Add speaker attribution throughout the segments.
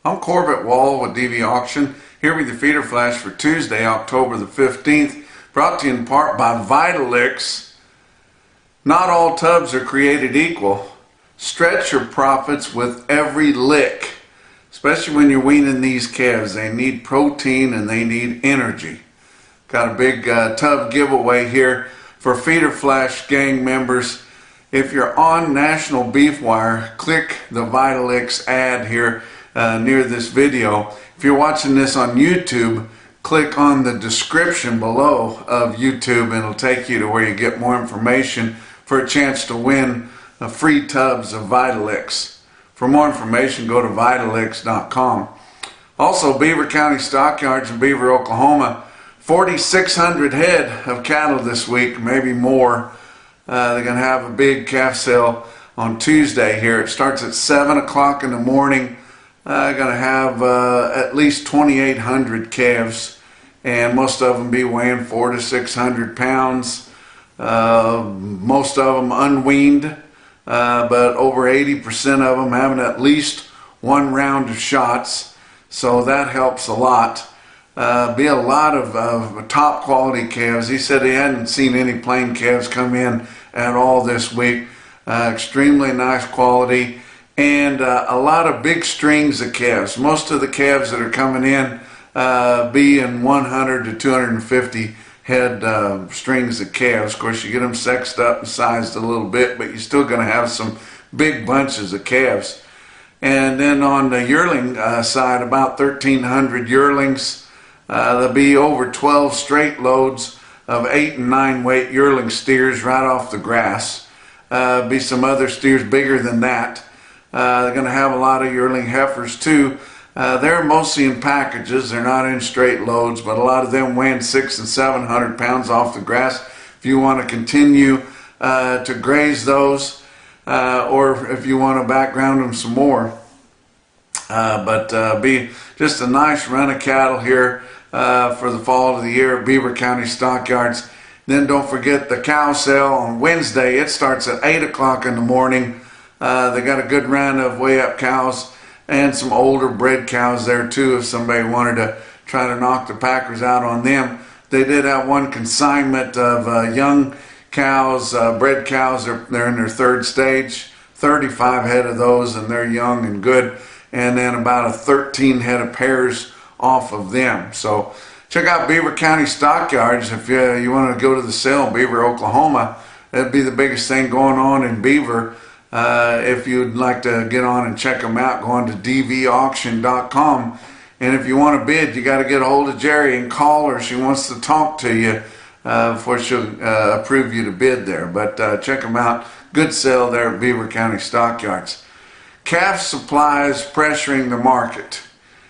Speaker 1: I'm Corbett Wall with DVAuction, here with the feeder flash for Tuesday, October the 15th, brought to you in part by VITALIX. Not all tubs are created equal. Stretch your profits with every lick, especially when you're weaning these calves. They need protein and they need energy. Got a big tub giveaway here for feeder flash gang members. If you're on NationalBeefWire, click the VITALIX ad here near this video. If you're watching this on YouTube, click on the description below of YouTube and it'll take you to where you get more information for a chance to win free tubs of VITALIX. For more information, go to vitalix.com. Also, Beaver County Stockyards in Beaver, Oklahoma, 4,600 head of cattle this week, maybe more. They're going to have a big calf sale on Tuesday here. It starts at 7 o'clock in the morning. Going to have at least 2,800 calves, and most of them be weighing 400 to 600 pounds. Most of them unweaned, but over 80% of them having at least one round of shots, so that helps a lot. Be a lot of top quality calves. He said he hadn't seen any plain calves come in at all this week. Extremely nice quality. And a lot of big strings of calves. Most of the calves that are coming in be in 100 to 250 head strings of calves. Of course, you get them sexed up and sized a little bit, but you're still going to have some big bunches of calves. And then on the yearling side, about 1,300 yearlings. There'll be over 12 straight loads of 8 and 9 weight yearling steers right off the grass. Be some other steers bigger than that. They're going to have a lot of yearling heifers too. They're mostly in packages. They're not in straight loads, but a lot of them weighing 600 and 700 pounds off the grass. If you want to continue to graze those, or if you want to background them some more. Be just a nice run of cattle here for the fall of the year at Beaver County Stockyards. Then don't forget the cow sale on Wednesday. It starts at 8 o'clock in the morning. They got a good run of way up cows and some older bred cows there too if somebody wanted to try to knock the packers out on them. They did have one consignment of young cows, bred cows. They're in their third stage, 35 head of those, and they're young and good. And then about 13 head of pairs off of them. So check out Beaver County Stockyards if you want to go to the sale in Beaver, Oklahoma. That'd be the biggest thing going on in Beaver. If you'd like to get on and check them out, go on to DVAuction.com. And if you want to bid, you got to get a hold of Jerry and call her. She wants to talk to you before she'll approve you to bid there. But check them out. Good sale there at Beaver County Stockyards. Calf supplies pressuring the market,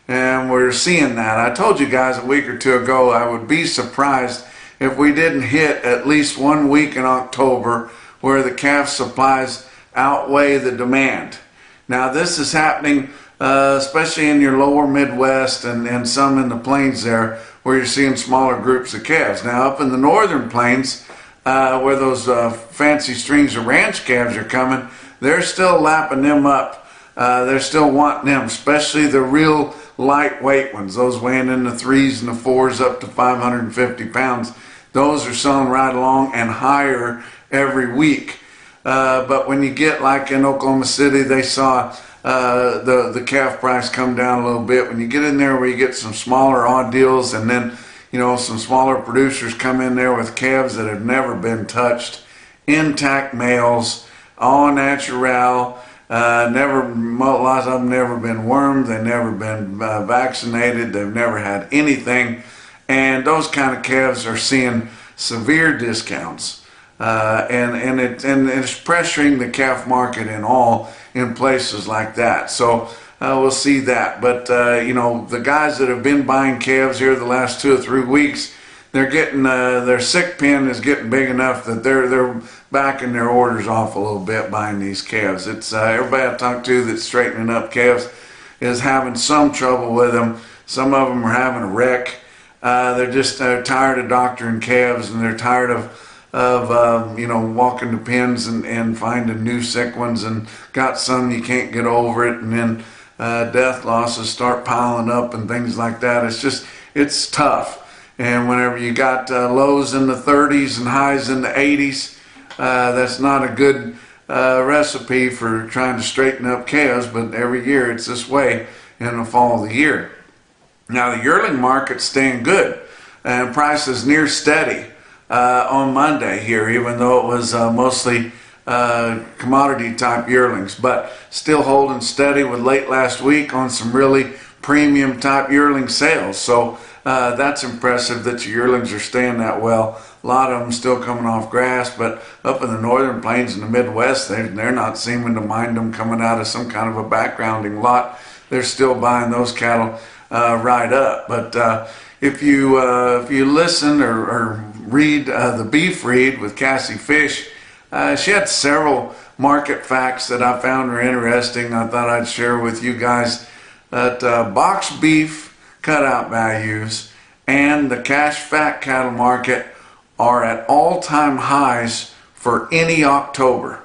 Speaker 1: and we're seeing that. I told you guys a week or two ago I would be surprised if we didn't hit at least 1 week in October where the calf supplies outweigh the demand. Now this is happening especially in your lower Midwest and some in the plains there where you're seeing smaller groups of calves. Now up in the northern plains where those fancy strings of ranch calves are coming, they're still lapping them up. They're still wanting them, especially the real lightweight ones, those weighing in the 3s and the 4s up to 550 pounds. Those are selling right along and higher every week. But when you get like in Oklahoma City, they saw the calf price come down a little bit. When you get in there where you get some smaller odd deals, and then some smaller producers come in there with calves that have never been touched, intact males, all natural, a lot of them never been wormed, they've never been vaccinated, they've never had anything, and those kind of calves are seeing severe discounts. And it's pressuring the calf market in places like that. So we'll see that. But the guys that have been buying calves here the last 2 or 3 weeks, they're getting their sick pen is getting big enough that they're backing their orders off a little bit buying these calves. It's everybody I talk to that's straightening up calves is having some trouble with them. Some of them are having a wreck. They're just tired of doctoring calves, and they're tired of walking to pens and finding new sick ones, and got some you can't get over it, and then death losses start piling up and things like that. It's tough. And whenever you got lows in the 30s and highs in the 80s, that's not a good recipe for trying to straighten up chaos, but every year it's this way in the fall of the year. Now the yearling market's staying good, and prices near steady on Monday here, even though it was mostly commodity type yearlings, but still holding steady with late last week on some really premium type yearling sales. So that's impressive that your yearlings are staying that well. A lot of them still coming off grass, but up in the northern plains and the Midwest, they're not seeming to mind them coming out of some kind of a backgrounding lot. They're still buying those cattle right up. But if you listen or read the Beef Read with Cassie Fish, she had several market facts that I found were interesting. I thought I'd share with you guys that box beef cutout values and the cash fat cattle market are at all-time highs for any October.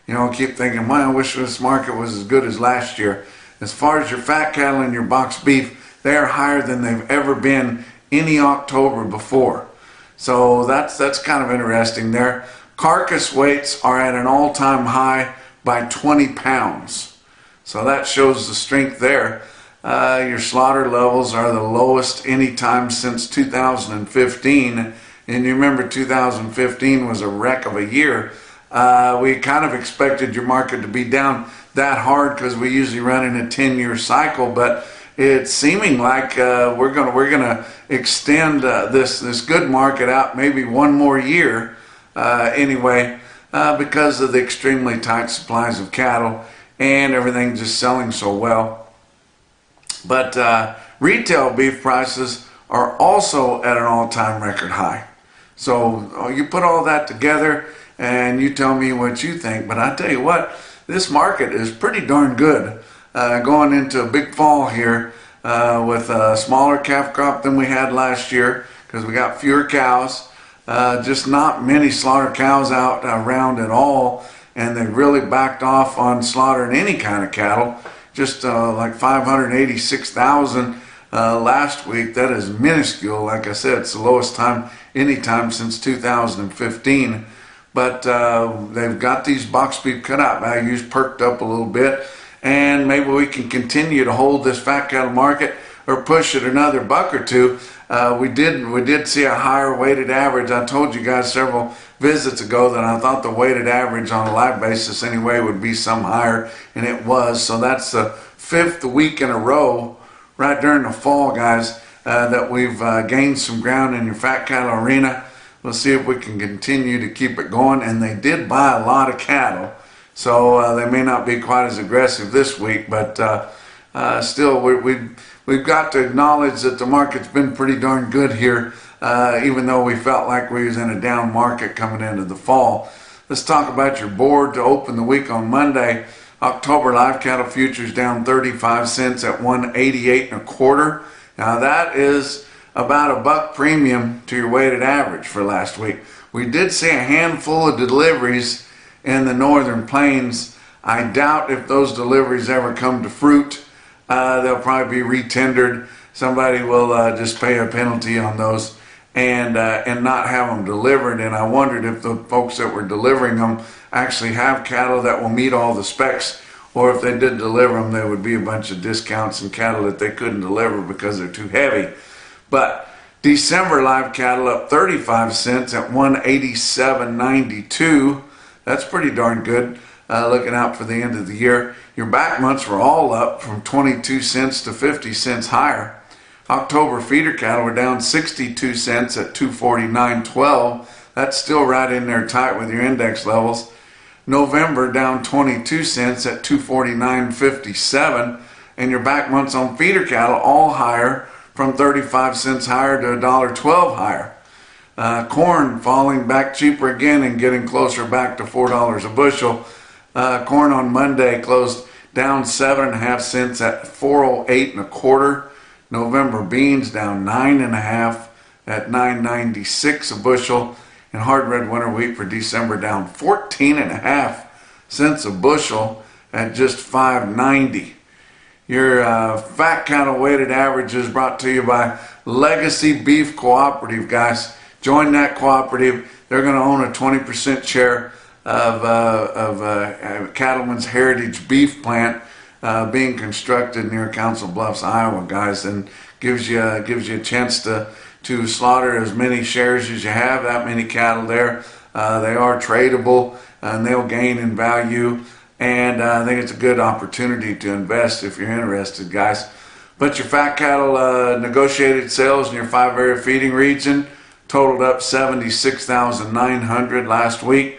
Speaker 1: You know, I keep thinking, man, I wish this market was as good as last year. As far as your fat cattle and your box beef, they are higher than they've ever been any October before. So that's kind of interesting there. Carcass weights are at an all-time high by 20 pounds. So that shows the strength there. Your slaughter levels are the lowest any time since 2015. And you remember 2015 was a wreck of a year. We kind of expected your market to be down that hard because we usually run in a 10-year cycle, but it's seeming like we're gonna extend this good market out maybe one more year anyway, because of the extremely tight supplies of cattle and everything just selling so well. But retail beef prices are also at an all-time record high. So you put all that together and you tell me what you think. But I tell you what, this market is pretty darn good going into a big fall here with a smaller calf crop than we had last year because we got fewer cows. Just not many slaughter cows out around at all, and they really backed off on slaughtering any kind of cattle. Just like 586,000 last week. That is minuscule. Like I said, it's the lowest time anytime since 2015. But they've got these box beef cutout values perked up a little bit, and maybe we can continue to hold this fat cattle market or push it another buck or two. We did see a higher weighted average. I told you guys several visits ago that I thought the weighted average on a live basis anyway would be some higher, and it was. So that's the 5th week in a row right during the fall, guys, that we've gained some ground in your fat cattle arena. We'll see if we can continue to keep it going. And they did buy a lot of cattle, so they may not be quite as aggressive this week, but still we've got to acknowledge that the market's been pretty darn good here, even though we felt like we was in a down market coming into the fall. Let's talk about your board to open the week on Monday. October live cattle futures down 35 cents at 188 1/4. Now that is about a buck premium to your weighted average for last week. We did see a handful of deliveries in the northern plains. I doubt if those deliveries ever come to fruit. They'll probably be retendered. Somebody will just pay a penalty on those and not have them delivered. And I wondered if the folks that were delivering them actually have cattle that will meet all the specs, or if they did deliver them, there would be a bunch of discounts and cattle that they couldn't deliver because they're too heavy. But December live cattle up 35 cents at 187.92. That's pretty darn good. Looking out for the end of the year. Your back months were all up from 22 cents to 50 cents higher. October feeder cattle were down 62 cents at 249.12. That's still right in there tight with your index levels. November down 22 cents at 249.57. And your back months on feeder cattle all higher from 35 cents higher to $1.12 higher. Corn falling back cheaper again and getting closer back to $4 a bushel. Corn on Monday closed down 7.5 cents at 408 1/4. November beans down 9.5 at 9.96 a bushel, and hard red winter wheat for December down 14.5 cents a bushel at just 5.90. Your fat cattle weighted average is brought to you by Legacy Beef Cooperative, guys. Join that cooperative. They're going to own a 20% share of Cattleman's Heritage Beef Plant being constructed near Council Bluffs, Iowa, guys, and gives you a chance to slaughter as many shares as you have. That many cattle there. They are tradable and they'll gain in value. And I think it's a good opportunity to invest if you're interested, guys. But your fat cattle negotiated sales in your 5-area feeding region totaled up 76,900 last week.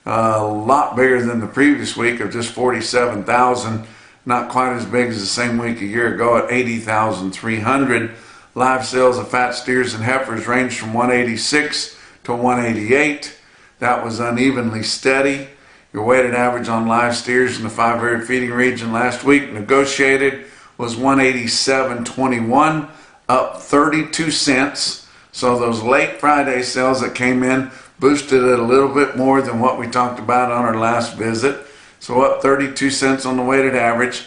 Speaker 1: A lot bigger than the previous week of just 47,000. Not quite as big as the same week a year ago at 80,300. Live sales of fat steers and heifers ranged from 186 to 188. That was unevenly steady. Your weighted average on live steers in the 5-area feeding region last week negotiated was 187.21, up 32 cents. So those late Friday sales that came in boosted it a little bit more than what we talked about on our last visit. So up 32 cents on the weighted average.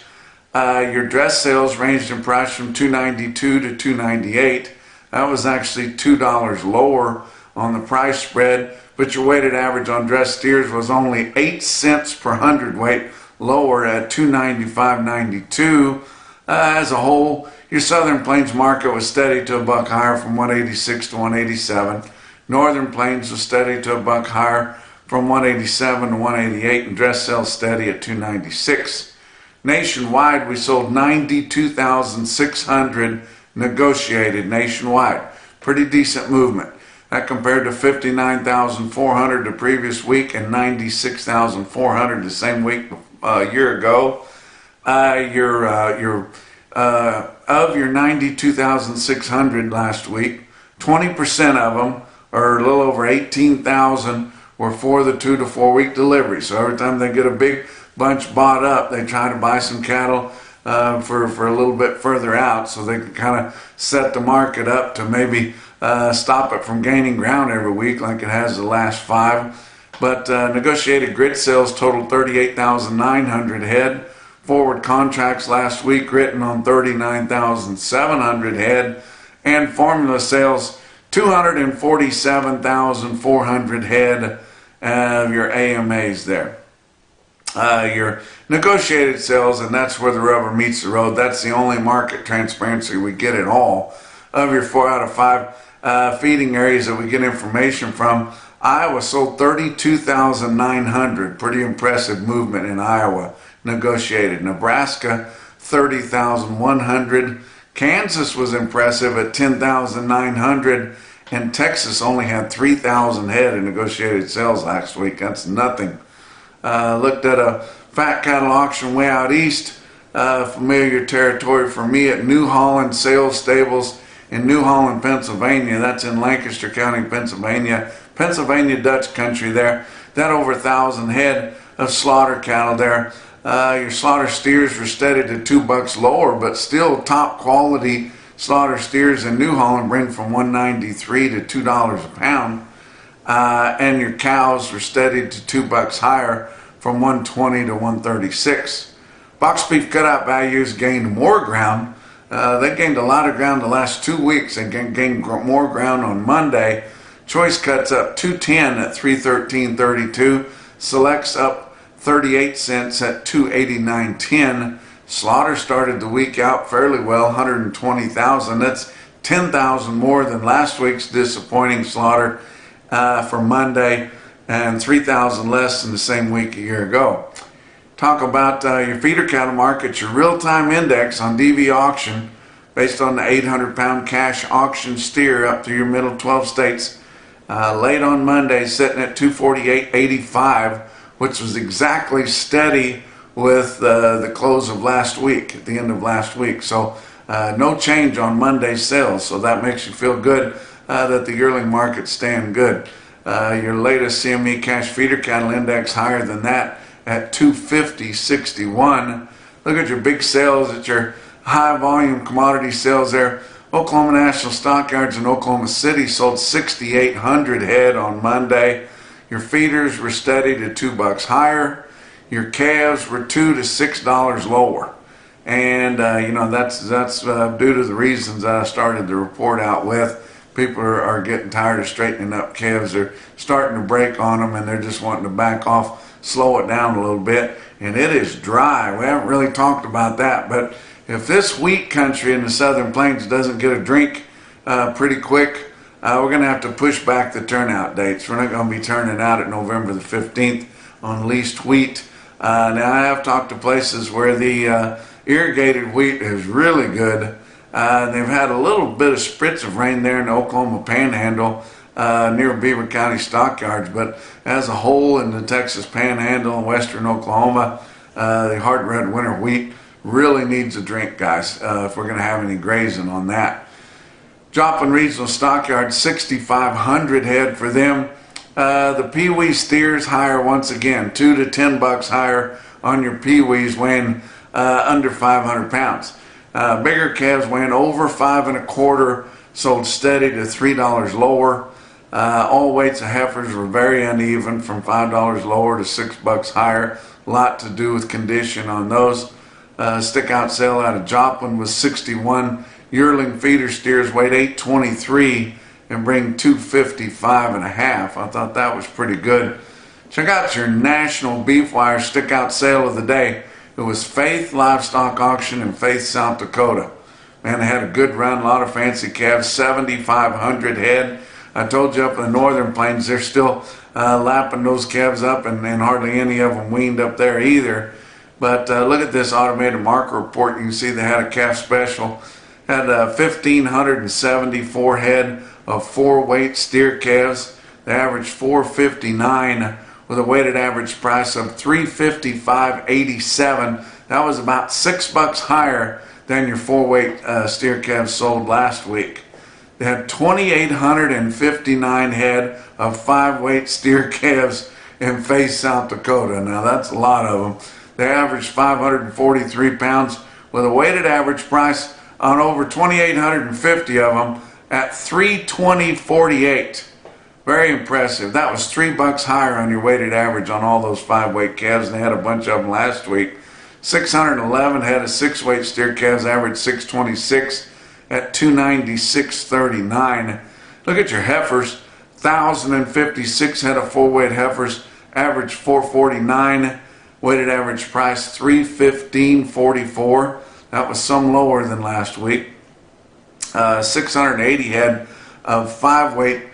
Speaker 1: Your dress sales ranged in price from $2.92 to $2.98. That was actually $2 lower on the price spread, but your weighted average on dressed steers was only 8 cents per hundredweight lower at $295.92. As a whole, your Southern Plains market was steady to a buck higher from 186 to 187. Northern Plains was steady to a buck higher from 187 to 188, and dress sales steady at 296. Nationwide, we sold 92,600 negotiated nationwide. Pretty decent movement. That compared to 59,400 the previous week and 96,400 the same week a year ago. Of your 92,600 last week, 20% of them, or a little over 18,000, were for the 2 to 4 week delivery. So every time they get a big bunch bought up, they try to buy some cattle for a little bit further out, so they can kind of set the market up to maybe stop it from gaining ground every week like it has the last 5. But negotiated grid sales totaled 38,900 head. Forward contracts last week written on 39,700 head. And formula sales 247,400 head of your AMAs there. Your negotiated sales, and that's where the rubber meets the road. That's the only market transparency we get at all. Of your 4 out of 5 feeding areas that we get information from, Iowa sold 32,900. Pretty impressive movement in Iowa negotiated. Nebraska 30,100. Kansas was impressive at 10,900, and Texas only had 3,000 head in negotiated sales last week. That's nothing. Looked at a fat cattle auction way out east, familiar territory for me, at New Holland Sales Stables in New Holland, Pennsylvania. That's in Lancaster County, Pennsylvania. Pennsylvania Dutch country there. That over 1,000 head of slaughter cattle there. Your slaughter steers were steady to $2 lower, but still top quality slaughter steers in New Holland bring from $1.93 to $2 a pound. And your cows were steady to $2 higher from $1.20 to $1.36. Box beef cutout values gained more ground. They gained a lot of ground the last 2 weeks. They gained more ground on Monday. Choice cuts up $2.10 at $313.32. Selects up 38 cents at $289.10. Slaughter started the week out fairly well, 120,000. That's 10,000 more than last week's disappointing slaughter for Monday, and 3,000 less than the same week a year ago. Talk about your feeder cattle market, your real-time index on DVAuction based on the 800-pound cash auction steer up through your middle 12 states. Late on Monday, sitting at 248.85, which was exactly steady with the close of last week, at the end of last week. So no change on Monday's sales, so that makes you feel good that the yearling market's staying good. Your latest CME cash feeder cattle index higher than that at 250.61. Look at your big sales, at your high volume commodity sales there. Oklahoma National Stockyards in Oklahoma City sold 6,800 head on Monday. Your feeders were steady to $2 higher. Your calves were $2 to $6 lower. And you know, that's due to the reasons I started the report out with. People are getting tired of straightening up calves. They're starting to break on them, and they're just wanting to back off, slow it down a little bit. And it is dry. We haven't really talked about that, but if this wheat country in the Southern Plains doesn't get a drink pretty quick, we're going to have to push back the turnout dates. We're not going to be turning out at November the 15th on leased wheat. Now, I have talked to places where the irrigated wheat is really good. They've had a little bit of spritz of rain there in the Oklahoma Panhandle near Beaver County Stockyards, but as a whole in the Texas Panhandle and western Oklahoma, the hard red winter wheat really needs a drink, guys, if we're going to have any grazing on that. Joplin Regional Stockyards, 6,500 head for them. The Pee-wee steers higher once again, $2 to $10 higher on your Pee-wees weighing under 500 pounds. Bigger calves weighing over 5 1/4 sold steady to $3 lower. All weights of heifers were very uneven, from $5 lower to $6 higher. A lot to do with condition on those. Stick out sale out of Joplin was 61. Yearling feeder steers weighed 823 and bring 255 1/2. I thought that was pretty good. Check out your NationalBeefWire stick out sale of the day. It was Faith Livestock Auction in Faith, South Dakota. Man, they had a good run, a lot of fancy calves, 7,500 head. I told you up in the northern plains, they're still lapping those calves up, and hardly any of them weaned up there either. But look at this automated marker report. You can see they had a calf special. Had 1,574 head of 4-weight steer calves. They averaged 459 with a weighted average price of $355.87. That was about $6 higher than your 4-weight steer calves sold last week. They had 2,859 head of 5-weight steer calves in Faith, South Dakota. Now that's a lot of them. They averaged 543 pounds with a weighted average price on over 2,850 of them at $320.48. Very impressive. That was $3 higher on your weighted average on all those 5-weight calves. They had a bunch of them last week. 611 head of 6-weight steer calves averaged 626 at $296.39. Look at your heifers. 1,056 head of 4-weight heifers averaged 449. Weighted average price $315.44. That was some lower than last week. 680 head of 5-weight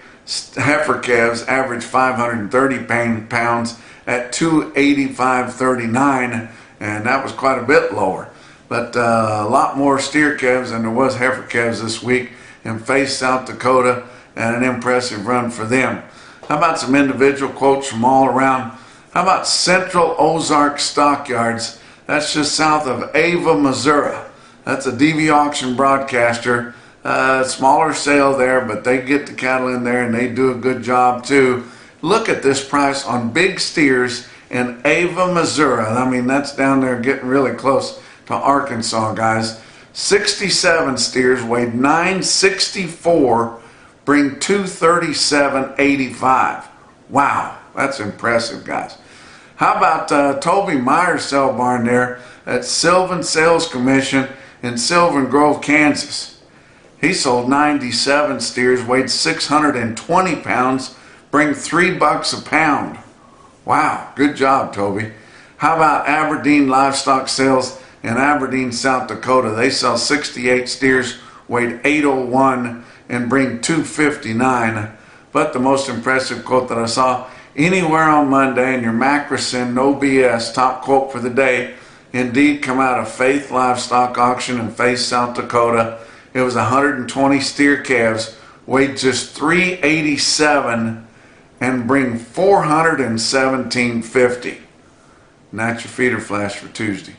Speaker 1: heifer calves averaged 530 pounds at $285.39, and that was quite a bit lower. But a lot more steer calves than there was heifer calves this week in Faith, South Dakota, and an impressive run for them. How about some individual quotes from all around? How about Central Ozark Stockyards? That's just south of Ava, Missouri. That's a DVAuction broadcaster. Smaller sale there, but they get the cattle in there and they do a good job too. Look at this price on big steers in Ava, Missouri. I mean, that's down there getting really close to Arkansas, guys. 67 steers weighed 964, bring 237.85. Wow, that's impressive, guys. How about Toby Meyer's sale barn there at Sylvan Sales Commission in Sylvan Grove, Kansas? He sold 97 steers, weighed 620 pounds, bring $3 a pound. Wow, good job, Toby. How about Aberdeen Livestock Sales in Aberdeen, South Dakota? They sell 68 steers, weighed 801, and bring $259. But the most impressive quote that I saw, anywhere on Monday in your Macrocin, no BS, top quote for the day, indeed come out of Faith Livestock Auction in Faith, South Dakota. It was 120 steer calves, weighed just 387, and bring $417.50. And that's your feeder flash for Tuesday.